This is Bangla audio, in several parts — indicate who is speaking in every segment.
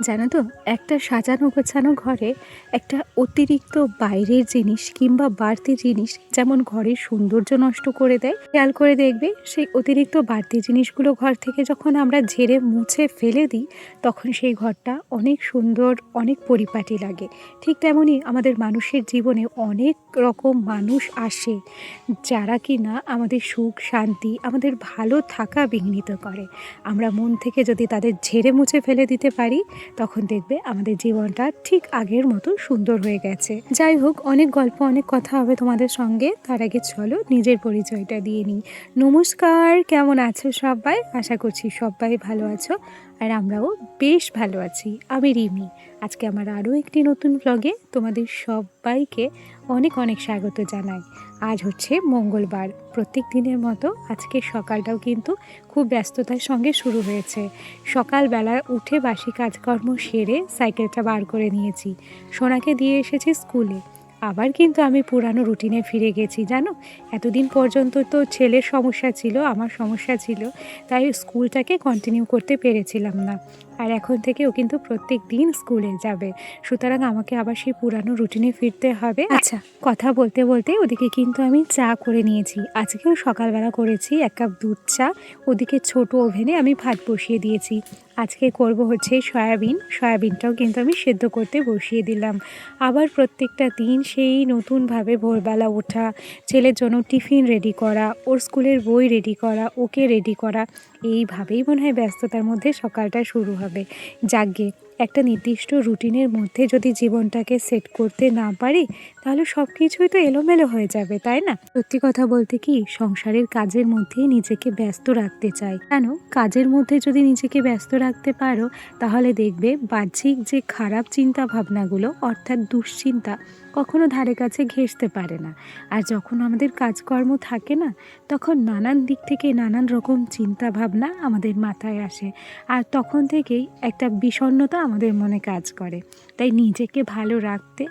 Speaker 1: জানো তো, একটা সাজানো গোছানো ঘরে একটা অতিরিক্ত বাইরের জিনিস কিংবা বাড়তি জিনিস যেমন ঘরের সৌন্দর্য নষ্ট করে দেয়, খেয়াল করে দেখবে সেই অতিরিক্ত বাড়তি জিনিসগুলো ঘর থেকে যখন আমরা ঝেড়ে মুছে ফেলে দিই, তখন সেই ঘরটা অনেক সুন্দর, অনেক পরিপাটি লাগে। ঠিক তেমনই আমাদের মানুষের জীবনে অনেক রকম মানুষ আসে যারা কিনা আমাদের সুখ শান্তি, আমাদের ভালো থাকা বিঘ্নিত করে। আমরা মন থেকে যদি তাদের ঝেড়ে মুছে ফেলে দিতে পারি, তখন দেখবে আমাদের জীবনটা ঠিক আগের মতো সুন্দর হয়ে গেছে। যাই হোক, অনেক গল্প অনেক কথা হবে তোমাদের সঙ্গে। তার আগে চলো নিজের পরিচয়টা দিয়ে নিই। নমস্কার, কেমন আছো সবাই? আশা করছি সবাই ভালো আছো, আর আমরাও বেশ ভালো আছি। আমি রিমি। আজকে আমার আরও একটি নতুন ব্লগে তোমাদের সবাইকে অনেক অনেক স্বাগত জানাই। আজ হচ্ছে মঙ্গলবার। প্রত্যেক দিনের মতো আজকে সকালটাও কিন্তু খুব ব্যস্ততার সঙ্গে শুরু হয়েছে। সকালবেলা উঠে বাসি কাজকর্ম সেরে সাইকেলটা বার করে নিয়েছি, সোনাকে দিয়ে এসেছি স্কুলে। আবার কিন্তু আমি পুরানো রুটিনে ফিরে গেছি। জানো, এতদিন পর্যন্ত তো ছেলের সমস্যা ছিল, আমার সমস্যা ছিল, তাই স্কুলটাকে কন্টিনিউ করতে পেরেছিলাম না। আর এখন থেকে ও কিন্তু প্রত্যেক দিন স্কুলে যাবে, সুতরাং আমাকে আবার সেই পুরানো রুটিনে ফিরতে হবে। আচ্ছা, কথা বলতে বলতে ওদিকে কিন্তু আমি চা করে নিয়েছি। আজকেও সকালবেলা করেছি 1 কাপ দুধ চা। ওদিকে ছোট ওভেনে আমি ভাত বসিয়ে দিয়েছি। আজকে করব হচ্ছে সয়াবিনটাও কিন্তু আমি সেদ্ধ করতে বসিয়ে দিলাম। আবার প্রত্যেকটা দিন সেই নতুনভাবে ভোরবেলা ওঠা, ছেলের জন্য টিফিন রেডি করা, ওর স্কুলের বই রেডি করা, ওকে রেডি করা, এইভাবেই মনে হয় ব্যস্ততার মধ্যে সকালটা শুরু হবে। যাকগে, একটা নির্দিষ্ট রুটিনের মধ্যে যদি জীবনটাকে সেট করতে না পারি, তাহলে সব কিছুই তো এলোমেলো হয়ে যাবে, তাই না? সত্যি কথা বলতে কি, সংসারের কাজের মধ্যেই নিজেকে ব্যস্ত রাখতে চাই। কেন, কাজের মধ্যে যদি নিজেকে ব্যস্ত রাখতে পারো, তাহলে দেখবে বাহ্যিক যে খারাপ চিন্তা ভাবনাগুলো, অর্থাৎ দুশ্চিন্তা, কখনো ধারে কাছে ঘেঁষতে পারে না। আর যখন আমাদের কাজকর্ম থাকে না, তখন নানান দিক থেকে নানান রকম চিন্তা ভাবনা আমাদের মাথায় আসে, আর তখন থেকেই একটা বিষণ্ণতা আমাদের মনে কাজ করে। তাই নিজেকে ভালো রাখতে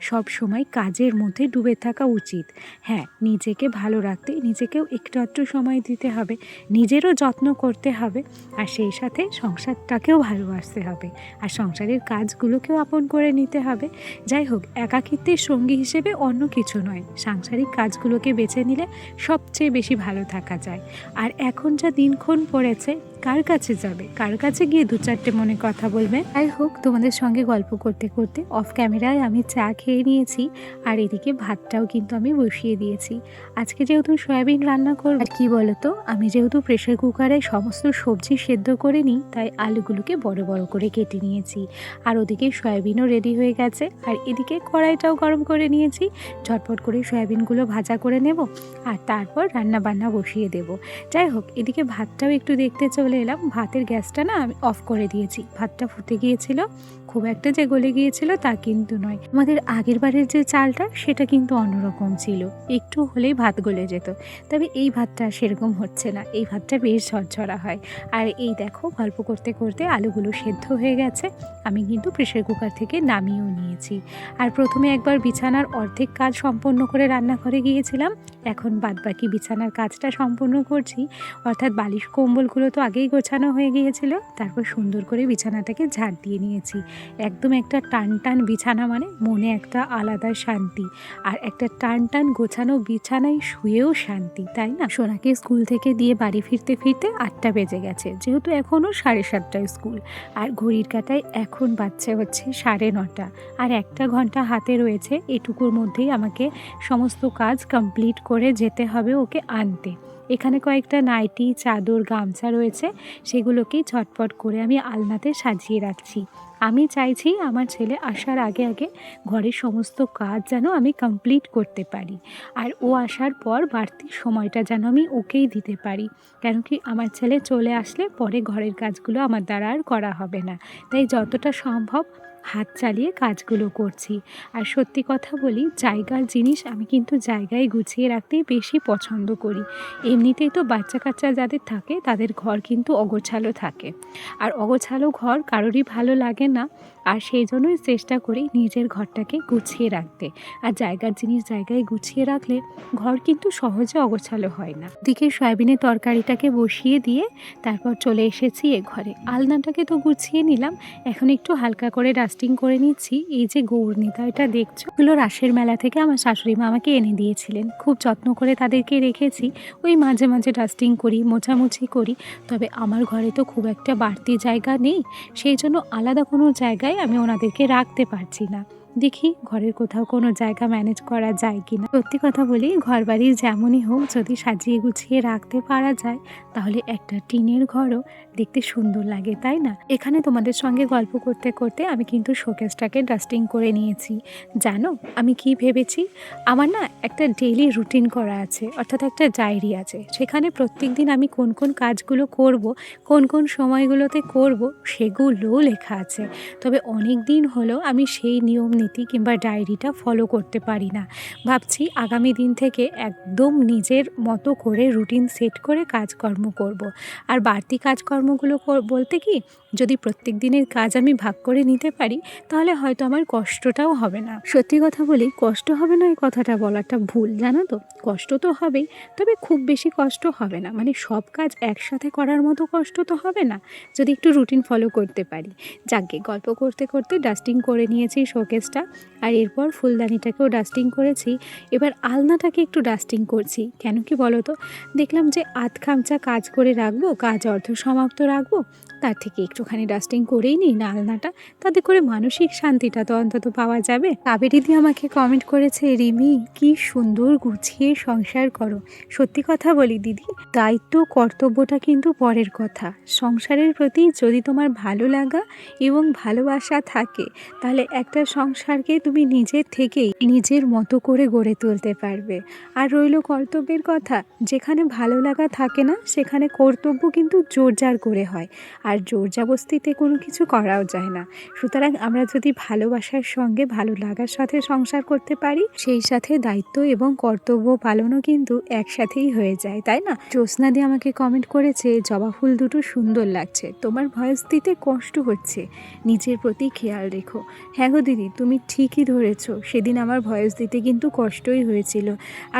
Speaker 1: সব সময় কাজের মধ্যে ডুবে থাকা উচিত। হ্যাঁ, নিজেকে ভালো রাখতে নিজেকেও একটু একটু সময় দিতে হবে, নিজেরও যত্ন করতে হবে, আর সেই সাথে সংসারটাকেও ভালোবাসতে হবে, আর সংসারের কাজগুলোকেও আপন করে নিতে হবে। যাই হোক, একাকিত্বের সঙ্গী হিসেবে অন্য কিছু নয়, সাংসারিক কাজগুলোকে বেছে নিলে সবচেয়ে বেশি ভালো থাকা যায়। আর এখন যা দিনক্ষণ পড়েছে, কার কাছে যাবে, কার কাছে গিয়ে 2-4টে মনে কথা বলবে? যাই হোক, তোমাদের সঙ্গে গল্প করতে করতে অফ ক্যামেরায় আমি চা খেয়ে নিয়েছি, আর এদিকে ভাতটাও কিন্তু আমি বসিয়ে দিয়েছি। আজকে যেহেতু সয়াবিন রান্না করব, আর কি বলতো, আমি যেহেতু প্রেসার কুকারে সমস্ত সবজি সেদ্ধ করে নিই, তাই আলুগুলোকে বড় বড় করে কেটে নিয়েছি। আর ওদিকে সয়াবিনও রেডি হয়ে গেছে, আর এদিকে কড়াইটাও গরম করে নিয়েছি। ঝটপট করে সয়াবিনগুলো ভাজা করে নেব, আর তারপর রান্না বান্না বসিয়ে দেব। যাই হোক, এদিকে ভাতটাও একটু দেখতে চলে এলাম। ভাতের গ্যাসটা না আমি অফ করে দিয়েছি। ভাতটা ফুটে গিয়েছিল, খুব একটা যে গলে গিয়েছিল তা কিন্তু নয়। আমাদের আগের বারের যে চালটা, সেটা কিন্তু অন্যরকম ছিল, একটু হলেই ভাত গলে যেত। তবে এই ভাতটা সেরকম হচ্ছে না, এই ভাতটা বেশ ঝরঝরা হয়। আর এই দেখো, গল্প করতে করতে আলুগুলো সেদ্ধ হয়ে গেছে। আমি কিন্তু প্রেসার কুকার থেকে নামিয়েও নিয়েছি। আর প্রথমে একবার বিছানার অর্ধেক কাজ সম্পন্ন করে রান্নাঘরে গিয়েছিলাম, এখন বাদবাকি বিছানার কাজটা সম্পূর্ণ করছি। অর্থাৎ বালিশ কম্বলগুলো তো আগেই গোছানো হয়ে গিয়েছিল, তারপর সুন্দর করে বিছানাটাকে ঝাড় দিয়ে নিয়েছি। একদম একটা টান টান বিছানা মানে মনে একটা আলাদা শান্তি, আর একটা টান টান গোছানো বিছানায় শুয়েও শান্তি, তাই না? সোনাকে স্কুল থেকে দিয়ে বাড়ি ফিরতে ফিরতে 8টা বেজে গেছে, যেহেতু এখনও 7:30টায় স্কুল। আর ঘড়ির কাঁটায় এখন বাজছে হচ্ছে 9:30, আর 1 ঘন্টা হাতে রয়েছে। এটুকুর মধ্যেই আমাকে সমস্ত কাজ কমপ্লিট করে যেতে হবে ওকে আনতে। এখানে কয়েকটা নাইটি, চাদর, গামছা রয়েছে, সেগুলোকেই ঝটপট করে আমি আলনাতে সাজিয়ে রাখছি। আমি চাইছি আমার ছেলে আসার আগে আগে ঘরের সমস্ত কাজ যেন আমি কমপ্লিট করতে পারি, আর ও আসার পর বাড়তি সময়টা যেন আমি ওকেই দিতে পারি। কেন কি, আমার ছেলে চলে আসলে পরে ঘরের কাজগুলো আমার দ্বারা আর করা হবে না। তাই যতটা সম্ভব হাত চালিয়ে কাজগুলো করছি। আর সত্যি কথা বলি, জায়গার জিনিস আমি কিন্তু জায়গায় গুছিয়ে রাখতেই বেশি পছন্দ করি। এমনিতেই তো বাচ্চা কাচ্চা যাদের থাকে তাদের ঘর কিন্তু অগোছালো থাকে, আর অগোছালো ঘর কারোরই ভালো লাগে না। আর সেই জন্যই চেষ্টা করি নিজের ঘরটাকে গুছিয়ে রাখতে। আর জায়গার জিনিস জায়গায় গুছিয়ে রাখলে ঘর কিন্তু সহজে অগোছালো হয় না। দিকে সয়াবিনের তরকারিটাকে বসিয়ে দিয়ে তারপর চলে এসেছি এ ঘরে। আলনাটাকে তো গুছিয়ে নিলাম, এখন একটু হালকা করে ডাস্টিং করে নিচ্ছি। এই যে গৌরনীতা এটা দেখছো, এগুলো রাসের মেলা থেকে আমার শাশুড়ি মা আমাকে এনে দিয়েছিলেন। খুব যত্ন করে তাদেরকে রেখেছি। ওই মাঝে মাঝে ডাস্টিং করি, মোছামুছি করি। তবে আমার ঘরে তো খুব একটা বাড়তি জায়গা নেই, সেই জন্য আলাদা কোনো জায়গায় আমি ওনাদেরকে রাখতে পারছি না। দেখি ঘরের কোথাও কোনো জায়গা ম্যানেজ করা যায় কিনা। সত্যি কথা বলি, ঘর বাড়ির যেমনই হোক যদি সাজিয়ে গুছিয়ে রাখতে পারা যায় তাহলে একটা টিনের ঘরও দেখতে সুন্দর লাগে, তাই না? এখানে তোমাদের সঙ্গে গল্প করতে করতে আমি কিন্তু শোকেসটাকে ডাস্টিং করে নিয়েছি। জানো আমি কি ভেবেছি? আমার না একটা ডেইলি রুটিন করা আছে, অর্থাৎ একটা ডায়েরি আছে। সেখানে প্রত্যেক দিন আমি কোন কোন কাজগুলো করব, কোন কোন সময়গুলোতে করব, সেগুলোও লেখা আছে। তবে অনেক দিন হলো আমি সেই নিয়ম নীতি কিংবা ডায়েরিটা ফলো করতে পারি না। ভাবছি আগামী দিন থেকে একদম নিজের মতো করে রুটিন সেট করে কাজকর্ম করব। আর বাড়তি কাজকর্মগুলো বলতে কি, যদি প্রত্যেক দিনের কাজ আমি ভাগ করে নিতে পারি তাহলে হয়তো আমার কষ্টটাও হবে না। সত্যি কথা বলি, কষ্ট হবে না এই কথাটা বলাটা ভুল, জানো তো। কষ্ট তো হবেই, তবে খুব বেশি কষ্ট হবে না। মানে সব কাজ একসাথে করার মতো কষ্ট তো হবে না যদি একটু রুটিন ফলো করতে পারি। যাকে গল্প করতে করতে ডাস্টিং করে নিয়েছি শোকেসটা, আর এরপর ফুলদানিটাকেও ডাস্টিং করেছি। এবার আলনাটাকে একটু ডাস্টিং করছি। কেন কি বলো তো, দেখলাম যে আধ খামচা কাজ করে রাখবো, কাজ অর্ধ সমাপ্ত রাখবো, তার থেকে একটুখানি ডাস্টিং করেই নিই না আলনাটা, তাতে করে মানসিক শান্তিটা তো অন্তত পাওয়া যাবে। কাবেরিদি আমাকে কমেন্ট করেছে, রিমি কি সুন্দর গুছিয়ে সংসার করো। সত্যি কথা বলি দিদি, দায়িত্ব কর্তব্যটা কিন্তু পরের কথা। সংসারের প্রতি যদি তোমার ভালো লাগা এবং ভালোবাসা থাকে তাহলে একটা সংসারকে তুমি নিজের থেকেই নিজের মতো করে গড়ে তুলতে পারবে। আর রইল কর্তব্যের কথা, যেখানে ভালো লাগা থাকে না সেখানে কর্তব্য কিন্তু জোরজার করে হয়, আর জোরজাবস্তিতে কোনো কিছু করাও যায় না। সুতরাং আমরা যদি ভালোবাসার সঙ্গে ভালো লাগার সাথে সংসার করতে পারি, সেই সাথে দায়িত্ব এবং কর্তব্য পালনও কিন্তু একসাথেই হয়ে যায়, তাই না? জ্যোৎস্না দিয়ে আমাকে কমেন্ট করেছে, জবা ফুল দুটো সুন্দর লাগছে, তোমার ভয়েস দিতে কষ্ট হচ্ছে, নিজের প্রতি খেয়াল রেখো। হ্যাঁ গো দিদি, তুমি ঠিকই ধরেছো, সেদিন আমার ভয়েস দিতে কিন্তু কষ্টই হয়েছিল।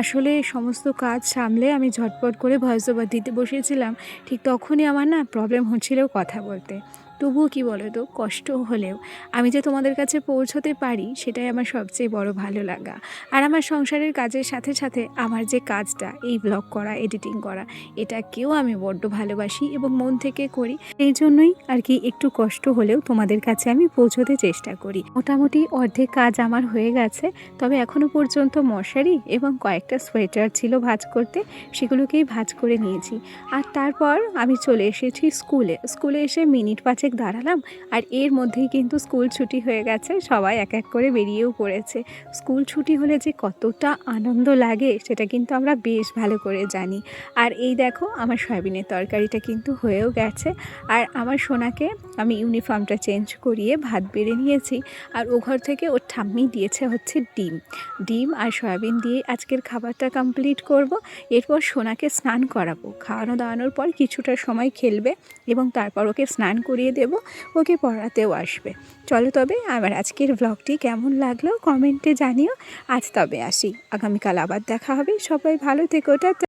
Speaker 1: আসলে সমস্ত কাজ সামলে আমি ঝটপট করে ভয়েস ওভার দিতে বসেছিলাম, ঠিক তখনই আমার না প্রবলেম হচ্ছিল কথা বলতে। তবুও কি বলো তো, কষ্ট হলেও আমি যে তোমাদের কাছে পৌঁছতে পারি সেটাই আমার সবচেয়ে বড় ভালো লাগা। আর আমার সংসারের কাজের সাথে সাথে আমার যে কাজটা, এই ব্লগ করা, এডিটিং করা, এটাকেও আমি বড্ড ভালোবাসি এবং মন থেকে করি। এই জন্যই আর কি একটু কষ্ট হলেও তোমাদের কাছে আমি পৌঁছতে চেষ্টা করি। মোটামুটি অর্ধেক কাজ আমার হয়ে গেছে, তবে এখনও পর্যন্ত মশারি এবং কয়েকটা সোয়েটার ছিল ভাঁজ করতে, সেগুলোকেই ভাঁজ করে নিয়েছি। আর তারপর আমি চলে এসেছি স্কুলে এসে মিনিট 5 দাঁড়ালাম, আর এর মধ্যেই কিন্তু স্কুল ছুটি হয়ে গেছে। সবাই এক এক করে বেরিয়েও পড়েছে। স্কুল ছুটি হলে যে কতটা আনন্দ লাগে সেটা কিন্তু আমরা বেশ ভালো করে জানি। আর এই দেখো আমার সয়াবিনের তরকারিটা কিন্তু হয়েও গেছে, আর আমার সোনাকে আমি ইউনিফর্মটা চেঞ্জ করিয়ে ভাত বেড়ে নিয়েছি। আর ও ঘর থেকে ওর ঠাম্মি দিয়েছে হচ্ছে ডিম আর সয়াবিন দিয়ে আজকের খাবারটা কমপ্লিট করব। এরপর সোনাকে স্নান করাবো, খাওয়ানো দাওয়ানোর পর কিছুটা সময় খেলবে এবং তারপর ওকে স্নান করিয়ে দেব, ওকে পড়াতেও আসবে। চলো তবে আমার আজকের ব্লগটি কেমন লাগলো কমেন্টে জানিও। আজ তবে আসি, আগামীকাল আবার দেখা হবে। সবাই ভালো থেকো, টাটা।